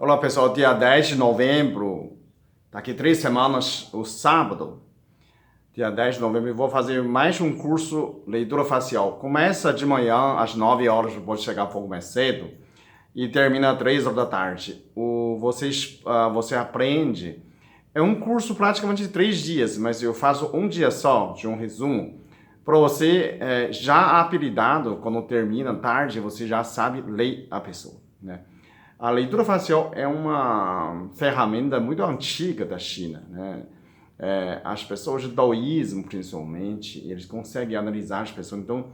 Olá pessoal, dia 10 de novembro, daqui 3 semanas, o sábado, dia 10 de novembro, eu vou fazer mais um curso leitura facial. Começa de manhã às 9 horas, pode chegar um pouco mais cedo, e termina às 3 horas da tarde. Você aprende, é um curso praticamente de 3 dias, mas eu faço um dia só, de um resumo, para você já habilitado, quando termina tarde, você já sabe ler a pessoa, né? A leitura facial é uma ferramenta muito antiga da China, né? As pessoas do taoísmo, principalmente, eles conseguem analisar as pessoas. Então,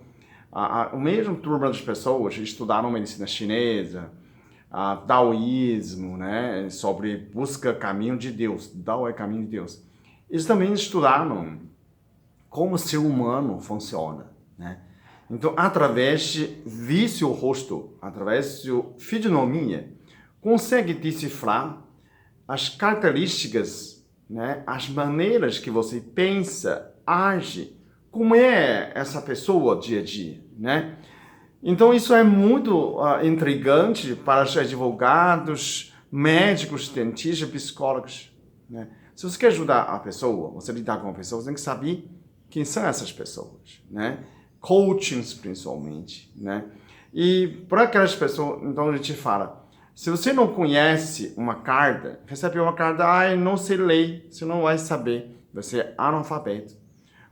o mesmo turma das pessoas estudaram medicina chinesa, taoísmo, né? Sobre busca caminho de Deus. Tao é caminho de Deus. Eles também estudaram como o ser humano funciona, né? Então, através de ver seu rosto, através de fisionomia, consegue decifrar as características, né? As maneiras que você pensa, age, como é essa pessoa dia a dia, né? Então, isso é muito intrigante para os advogados, médicos, dentistas, psicólogos, né? Se você quer ajudar a pessoa, você lidar com a pessoa, você tem que saber quem são essas pessoas, né? Coachings, principalmente, né? E para aquelas pessoas, então a gente fala, se você não conhece uma carta, recebeu uma carta, não sei ler, você não vai saber, você é analfabeto.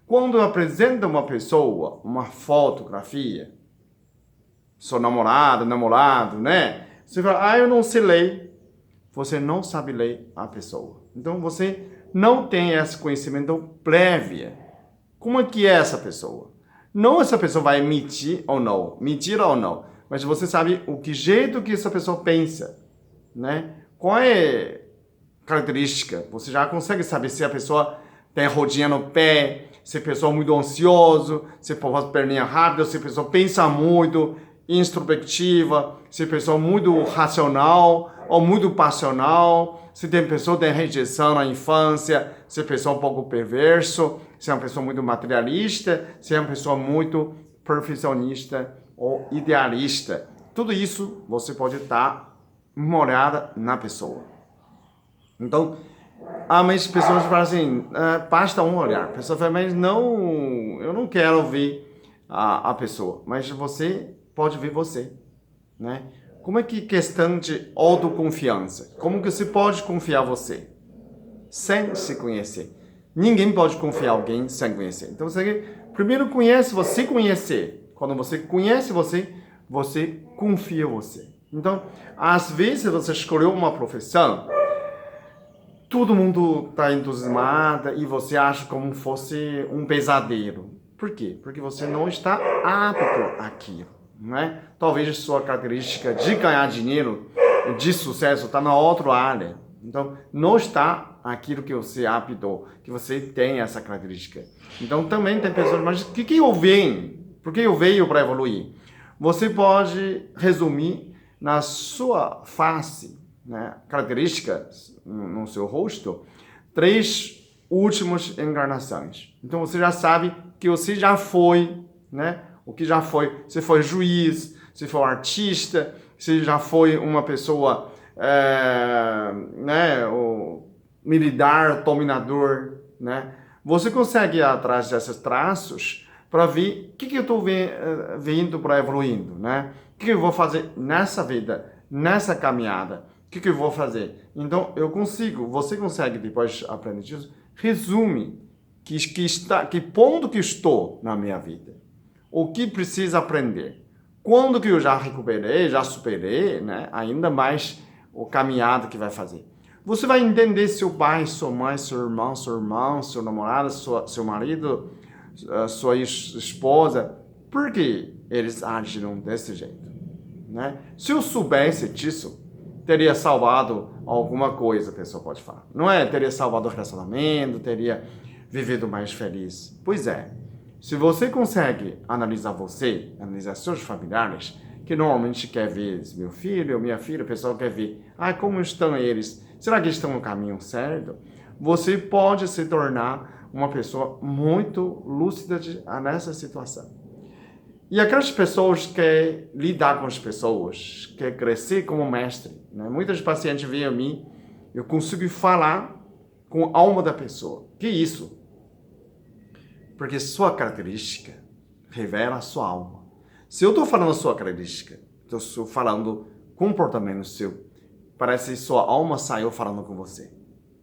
Quando apresenta uma pessoa, uma fotografia, sua namorada, namorado, né? Você fala, eu não sei ler, você não sabe ler a pessoa. Então você não tem esse conhecimento prévio. Como é que é essa pessoa? Não essa pessoa vai mentir ou não, mas você sabe o que jeito que essa pessoa pensa, né? Qual é a característica? Você já consegue saber se a pessoa tem rodinha no pé, se a pessoa é muito ansiosa, se a pessoa faz perninha rápida, se a pessoa pensa muito, introspectiva, se a pessoa é muito racional ou muito passional, se tem pessoa que tem rejeição na infância, se a pessoa é um pouco perverso, se é uma pessoa muito materialista, se é uma pessoa muito perfeccionista ou idealista. Tudo isso você pode dar uma olhada na pessoa. Então, mas pessoas falam assim, basta um olhar. A pessoa fala, mas não, eu não quero ver a pessoa. Mas você pode ver você, né? Como é que questão de autoconfiança? Como que você pode confiar você sem se conhecer? Ninguém pode confiar em alguém sem conhecer. Então você primeiro conhece você conhecer. Quando você conhece você, você confia em você. Então, às vezes você escolheu uma profissão, todo mundo está entusiasmado e você acha como fosse um pesadelo. Por quê? Porque você não está apto àquilo. Né? Talvez a sua característica de ganhar dinheiro, de sucesso, está na outra área. Então, não está aquilo que você aptou, que você tem essa característica. Então, também tem pessoas, mas o que eu venho? Por que eu venho para evoluir? Você pode resumir na sua face, né, características no seu rosto, 3 últimas encarnações. Então, você já sabe que você já foi, né? O que já foi, você foi juiz, você foi artista, você já foi uma pessoa, né, o militar, dominador, né? Você consegue ir atrás desses traços para ver o que eu estou vendo para evoluindo, né? O que eu vou fazer nessa vida, nessa caminhada? O que eu vou fazer? Então, você consegue, depois de aprender isso, resume que ponto que estou na minha vida. O que precisa aprender? Quando que eu já recuperei, já superei, né? Ainda mais o caminhada que vai fazer. Você vai entender seu pai, sua mãe, seu irmão, seu namorado, seu marido, sua esposa, por que eles agiram desse jeito, né? Se eu soubesse disso, teria salvado alguma coisa, a pessoa pode falar. Não é? Teria salvado o relacionamento, teria vivido mais feliz. Pois é. Se você consegue analisar você, analisar seus familiares, que normalmente quer ver meu filho, minha filha, o pessoal quer ver, como estão eles? Será que estão no caminho certo? Você pode se tornar uma pessoa muito lúcida nessa situação. E aquelas pessoas que querem lidar com as pessoas, querem crescer como mestre. Né? Muitos pacientes vêm a mim, eu consigo falar com a alma da pessoa. Que isso? Porque sua característica revela a sua alma. Se eu estou falando a sua característica, estou falando comportamento seu, parece que sua alma saiu falando com você.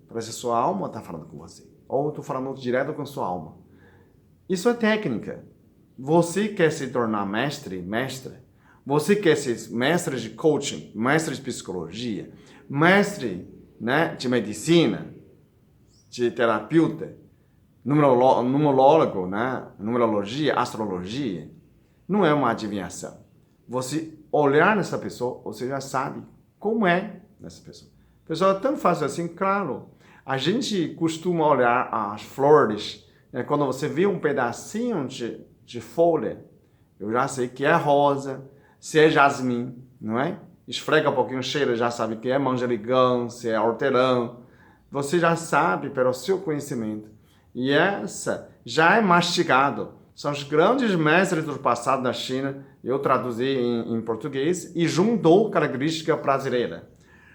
Parece que sua alma está falando com você. Ou eu estou falando direto com sua alma. Isso é técnica. Você quer se tornar mestra? Você quer ser mestre de coaching, mestre de psicologia, mestre, né, de medicina, de terapeuta, numerólogo, né, numerologia, astrologia? Não é uma adivinhação. Você olhar nessa pessoa, você já sabe como é nessa pessoa. A pessoa é tão fácil assim, claro. A gente costuma olhar as flores, né, quando você vê um pedacinho de folha, eu já sei que é rosa, se é jasmim, não é? Esfrega um pouquinho, cheira, já sabe que é manjericão, se é hortelã. Você já sabe pelo seu conhecimento. E essa já é mastigado. São os grandes mestres do passado da China, eu traduzi em português, e juntou característica brasileira.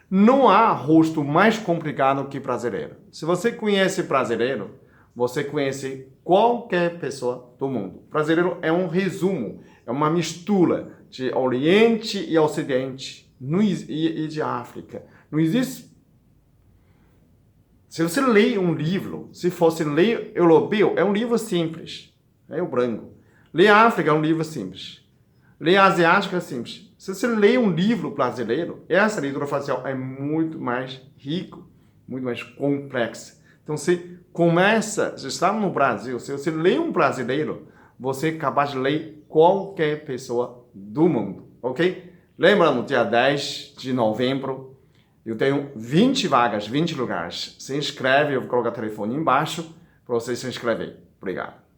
Não há rosto mais complicado que brasileiro. Se você conhece brasileiro, você conhece qualquer pessoa do mundo. Brasileiro é um resumo, é uma mistura de Oriente e Ocidente e de África. Não existe. Se você lê um livro, se fosse ler europeu, é um livro simples, é o branco. Ler África é um livro simples. Ler asiático é simples. Se você lê um livro brasileiro, essa leitura facial é muito mais rico, muito mais complexa. Então, você começa, você está no Brasil, se você lê um brasileiro, você é capaz de ler qualquer pessoa do mundo, ok? Lembra, no dia 10 de novembro, eu tenho 20 vagas, 20 lugares. Se inscreve, eu vou colocar o telefone embaixo para você se inscrever. Obrigado.